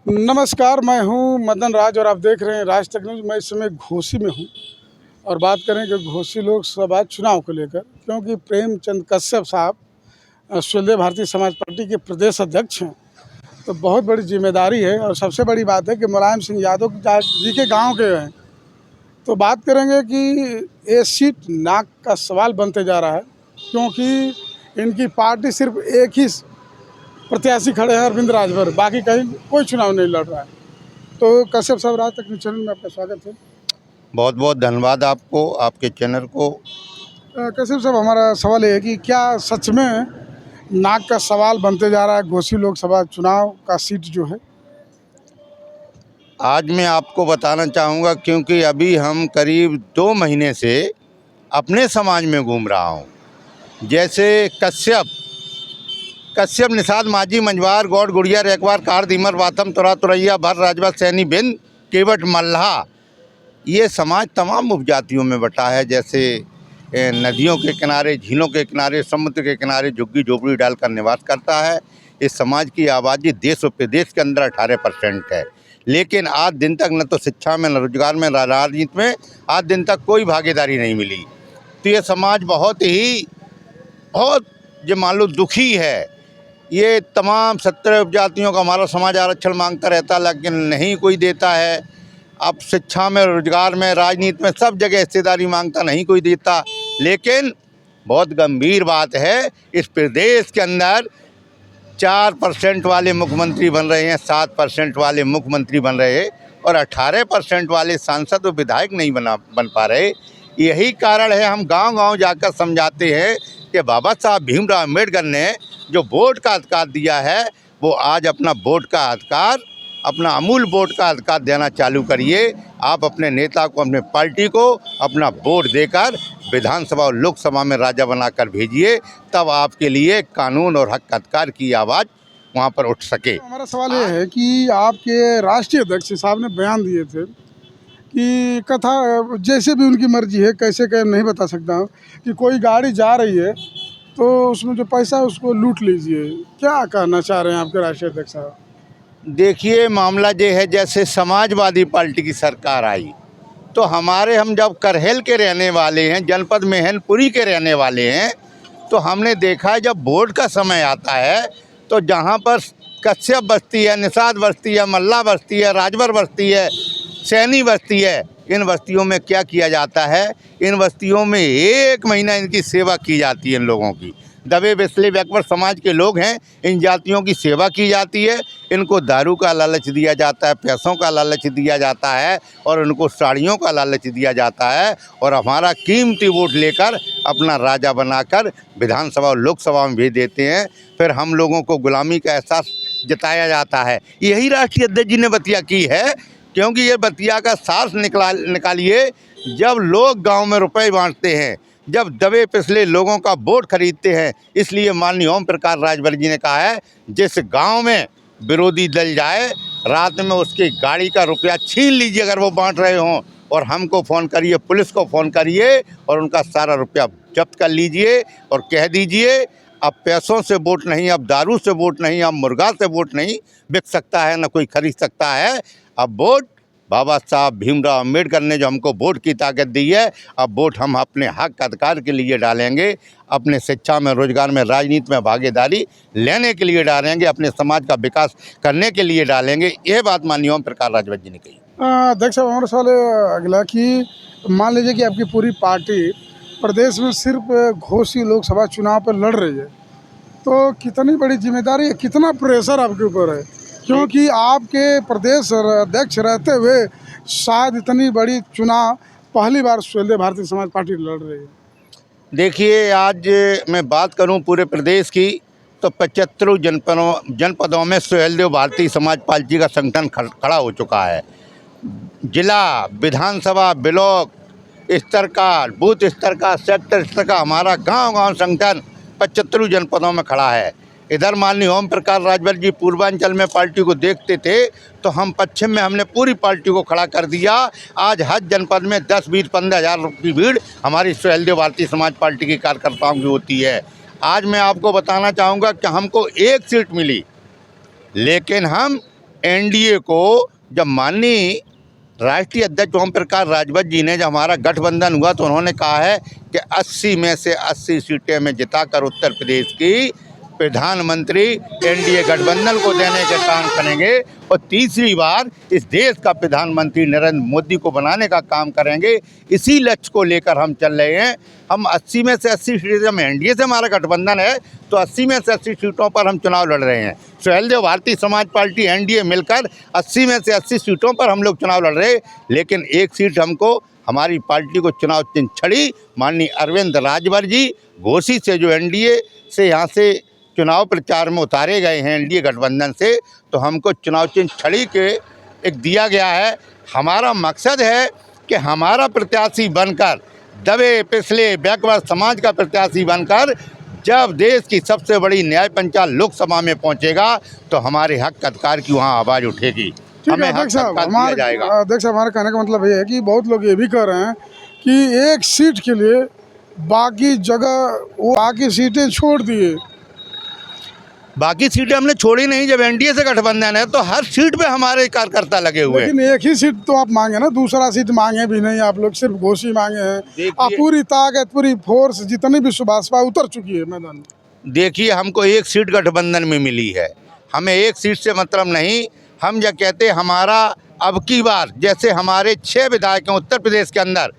नमस्कार, मैं हूं मदन राज और आप देख रहे हैं राज तक न्यूज़। मैं इस समय घोसी में हूं और बात करेंगे घोसी लोकसभा चुनाव को लेकर, क्योंकि प्रेमचंद कश्यप साहब स्वदेश भारतीय समाज पार्टी के प्रदेश अध्यक्ष हैं। तो बहुत बड़ी जिम्मेदारी है और सबसे बड़ी बात है कि मुलायम सिंह यादव जी के गाँव के हैं। तो बात करेंगे कि ये सीट नाक का सवाल बनते जा रहा है, क्योंकि इनकी पार्टी सिर्फ एक ही प्रत्याशी खड़े हैं, अरविंद राजभर, बाकी कहीं कोई चुनाव नहीं लड़ रहा है। तो कश्यप साहब, राज तक न्यूज़ चैनल में आपका स्वागत है। बहुत बहुत धन्यवाद आपको, आपके चैनल को। कश्यप साहब, हमारा सवाल ये है कि क्या सच में नाक का सवाल बनते जा रहा है घोसी लोकसभा चुनाव का सीट जो है? आज मैं आपको बताना चाहूँगा, क्योंकि अभी हम करीब 2 महीने से अपने समाज में घूम रहा हूँ। जैसे कश्यप निषाद माझी मंझवार गौड़ गुड़िया रेकवार कार दीमर वातम तुरा तुरैया भर राजवा सैनी बिंद केवट मल्लाह, ये समाज तमाम उपजातियों में बटा है। जैसे नदियों के किनारे, झीलों के किनारे, समुद्र के किनारे झुग्गी झोपड़ी डालकर निवास करता है। इस समाज की आबादी देश और प्रदेश के अंदर 18% है। लेकिन आज दिन तक न तो शिक्षा में, न रोजगार में, न राजनीति में आज दिन तक कोई भागीदारी नहीं मिली। तो ये समाज बहुत जो मान लो दुखी है। ये तमाम 17 उपजातियों का हमारा समाज आरक्षण मांगता रहता, लेकिन नहीं कोई देता है। अब शिक्षा में, रोजगार में, राजनीति में सब जगह हिस्सेदारी मांगता, नहीं कोई देता। लेकिन बहुत गंभीर बात है, इस प्रदेश के अंदर 4% वाले मुख्यमंत्री बन रहे हैं, 7% वाले मुख्यमंत्री बन रहे हैं और 18% वाले सांसद और विधायक नहीं बन पा रहे। यही कारण है, हम गांव-गांव जाकर समझाते हैं कि बाबा साहब भीमराव अम्बेडकर ने जो वोट का अधिकार दिया है, वो आज अपना वोट का अधिकार, अपना अमूल वोट का अधिकार देना चालू करिए। आप अपने नेता को, अपने पार्टी को अपना वोट देकर विधानसभा और लोकसभा में राजा बनाकर भेजिए, तब आपके लिए कानून और हक अधिकार की आवाज़ वहाँ पर उठ सके। हमारा सवाल ये है कि आपके राष्ट्रीय अध्यक्ष साहब ने बयान दिए थे कि कथा जैसे भी उनकी मर्जी है, कैसे क्या नहीं बता सकता हूँ, कि कोई गाड़ी जा रही है तो उसमें जो पैसा है उसको लूट लीजिए। क्या कहना चाह रहे हैं आपके राष्ट्रीय अध्यक्ष साहब? देखिए, मामला ये है, जैसे समाजवादी पार्टी की सरकार आई तो हम जब करहेल के रहने वाले हैं, जनपद मेहनपुरी के रहने वाले हैं, तो हमने देखा है जब वोट का समय आता है तो जहाँ पर कश्यप बस्ती है, निषाद बस्ती है, मल्ला बस्ती है, राजभर बस्ती है, सैनी बस्ती है, इन बस्तियों में क्या किया जाता है, इन बस्तियों में 1 महीना इनकी सेवा की जाती है। इन लोगों की दबे पिछले बैकवर्ड समाज के लोग हैं, इन जातियों की सेवा की जाती है। इनको दारू का लालच दिया जाता है, पैसों का लालच दिया जाता है और उनको साड़ियों का लालच दिया जाता है और हमारा कीमती वोट लेकर अपना राजा बनाकर विधानसभा और लोकसभा में भेज देते हैं। फिर हम लोगों को गुलामी का एहसास जताया जाता है। यही राष्ट्रीय अध्यक्ष जी ने बतिया की है, क्योंकि ये बतिया का सार निकालिए। जब लोग गांव में रुपए बांटते हैं, जब दबे पिछले लोगों का वोट खरीदते हैं, इसलिए माननीय ओम प्रकाश राजभर जी ने कहा है, जिस गांव में विरोधी दल जाए, रात में उसकी गाड़ी का रुपया छीन लीजिए अगर वो बांट रहे हों, और हमको फ़ोन करिए, पुलिस को फ़ोन करिए और उनका सारा रुपया जब्त कर लीजिए और कह दीजिए अब पैसों से वोट नहीं, अब दारू से वोट नहीं, अब मुर्गा से वोट नहीं बिक सकता है, ना कोई खरीद सकता है। अब वोट बाबा साहब भीमराव अम्बेडकर ने जो हमको वोट की ताकत दी है, अब वोट हम अपने हक अधिकार के लिए डालेंगे, अपने शिक्षा में, रोजगार में, राजनीति में भागीदारी लेने के लिए डालेंगे, अपने समाज का विकास करने के लिए डालेंगे। यह बात माननीय ओम प्रकाश राजभर जी ने कही। अध्यक्ष साहब, हमारा सवाल अगला कि मान लीजिए कि आपकी पूरी पार्टी प्रदेश में सिर्फ घोसी लोकसभा चुनाव पर लड़ रही है, तो कितनी बड़ी जिम्मेदारी है, कितना प्रेशर आपके ऊपर है? क्योंकि आपके प्रदेश अध्यक्ष रहते हुए शायद इतनी बड़ी चुनाव पहली बार स्वदेश भारतीय समाज पार्टी लड़ रही है। देखिए, आज मैं बात करूं पूरे प्रदेश की, तो 75 जनपदों में स्वदेश भारतीय समाज पार्टी का संगठन खड़ा हो चुका है। जिला, विधानसभा, ब्लॉक स्तर का, बूथ स्तर का, सेक्टर स्तर का हमारा गांव-गांव संगठन 75 जनपदों में खड़ा है। इधर माननीय ओम प्रकाश राजभर जी पूर्वांचल में पार्टी को देखते थे, तो हम पश्चिम में हमने पूरी पार्टी को खड़ा कर दिया। आज हर जनपद में 10, 20, 15 हज़ार की भीड़ हमारी स्वदेश भारतीय समाज पार्टी के कार्यकर्ताओं की होती है। आज मैं आपको बताना चाहूँगा कि हमको 1 सीट मिली, लेकिन हम एनडीए को जब माननीय राष्ट्रीय अध्यक्ष ओम प्रकाश राजभर जी ने जब हमारा गठबंधन हुआ तो उन्होंने कहा है कि 80 में से 80 सीटें में जिताकर उत्तर प्रदेश की प्रधानमंत्री एनडीए गठबंधन को देने का काम करेंगे और तीसरी बार इस देश का प्रधानमंत्री नरेंद्र मोदी को बनाने का काम करेंगे। इसी लक्ष्य को लेकर हम चल रहे हैं। हम 80 में से 80 सीटें, जब एनडीए से हमारा गठबंधन है तो 80 में से 80 सीटों पर हम चुनाव लड़ रहे हैं। सुहेलदेव भारतीय समाज पार्टी एनडीए मिलकर 80 में से 80 सीटों पर हम लोग चुनाव लड़ रहे हैं, लेकिन एक सीट हमको, हमारी पार्टी को चुनाव चिन्ह छड़ी माननीय अरविंद राजभर जी घोसी से जो एनडीए से यहाँ से चुनाव प्रचार में उतारे गए हैं एनडीए गठबंधन से, तो हमको चुनाव चिन्ह छड़ी के एक दिया गया है। हमारा मकसद है कि हमारा प्रत्याशी बनकर, दबे पिछले बैकवर्ड समाज का प्रत्याशी बनकर जब देश की सबसे बड़ी न्याय पंचायत लोकसभा में पहुंचेगा तो हमारे हक अधिकार की वहां आवाज़ उठेगी, हमें हक अधिकार दिया जाएगा। अध्यक्ष साहब, हमारे कहने का मतलब ये है कि बहुत लोग ये भी कह रहे हैं कि एक सीट के लिए बाकी जगह, वो बाकी सीटें छोड़ दिए। बाकी सीटें हमने छोड़ी नहीं, जब एनडीए से गठबंधन है तो हर सीट पे हमारे कार्यकर्ता लगे हुए हैं। लेकिन एक ही सीट तो आप मांगे ना, दूसरा सीट मांगे भी नहीं आप लोग, सिर्फ घोषी मांगे हैं। आप पूरी ताकत, पूरी फोर्स, जितनी भी सुभाषपा उतर चुकी है मैदान में। देखिए, हमको एक सीट गठबंधन में मिली है, हमें एक सीट से मतलब नहीं। हम यह कहते हमारा अब की बार जैसे हमारे 6 विधायक हैं उत्तर प्रदेश के अंदर,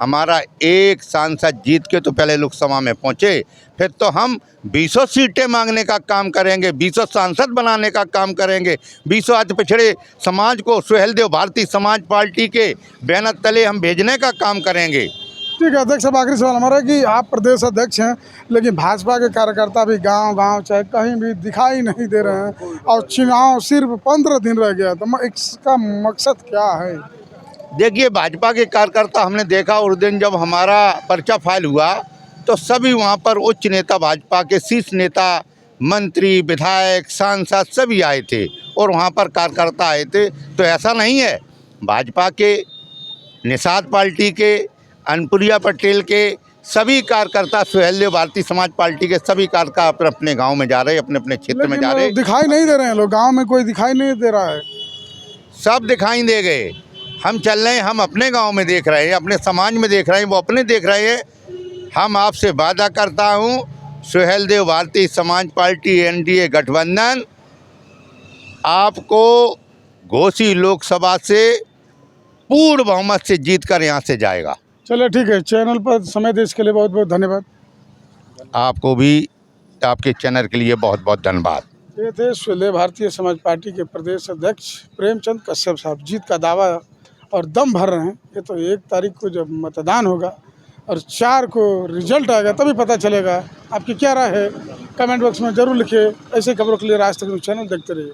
हमारा एक सांसद जीत के तो पहले लोकसभा में पहुंचे, फिर तो हम 20 सीटें मांगने का काम करेंगे, 20 सांसद बनाने का काम करेंगे, 20 अति पिछड़े समाज को सुहेलदेव भारतीय समाज पार्टी के बैनर तले हम भेजने का काम करेंगे। ठीक है अध्यक्ष साहब, आखिरी सवाल हमारा कि आप प्रदेश अध्यक्ष हैं, लेकिन भाजपा के कार्यकर्ता भी गांव-गांव चाहे कहीं भी दिखाई नहीं दे रहे हैं और चुनाव सिर्फ 15 दिन रह गया, तो इसका मकसद क्या है? देखिए, भाजपा के कार्यकर्ता हमने देखा उस दिन जब हमारा पर्चा फाइल हुआ तो सभी वहाँ पर उच्च नेता, भाजपा के शीर्ष नेता, मंत्री, विधायक, सांसद सभी आए थे और वहाँ पर कार्यकर्ता आए थे। तो ऐसा नहीं है, भाजपा के, निषाद पार्टी के, अनुप्रिया पटेल के सभी कार्यकर्ता, सुहेलदेव भारतीय समाज पार्टी के सभी कार्यकर्ता अपने अपने गाँव में जा रहे हैं, अपने अपने क्षेत्र में जा रहे हैं। दिखाई नहीं दे रहे हैं लोग, गाँव में कोई दिखाई नहीं दे रहा है। सब दिखाई दे गए, हम चल रहे हैं, हम अपने गांव में देख रहे हैं, अपने समाज में देख रहे हैं, वो अपने देख रहे हैं। हम आपसे वादा करता हूं, सुहेलदेव भारतीय समाज पार्टी एनडीए गठबंधन आपको घोसी लोकसभा से पूर्ण बहुमत से जीतकर यहां से जाएगा। चलिए ठीक है, चैनल पर समय देने के लिए बहुत बहुत धन्यवाद। आपको भी, आपके चैनल के लिए बहुत बहुत धन्यवाद। ये थे सुहेलदेव भारतीय समाज पार्टी के प्रदेश अध्यक्ष प्रेमचंद कश्यप साहब। जीत का दावा और दम भर रहे हैं। ये तो 1 तारीख को जब मतदान होगा और 4 को रिजल्ट आएगा तभी पता चलेगा। आपकी क्या राय है कमेंट बॉक्स में ज़रूर लिखिए। ऐसे खबरों के लिए राज तक न्यूज़ चैनल देखते रहिए।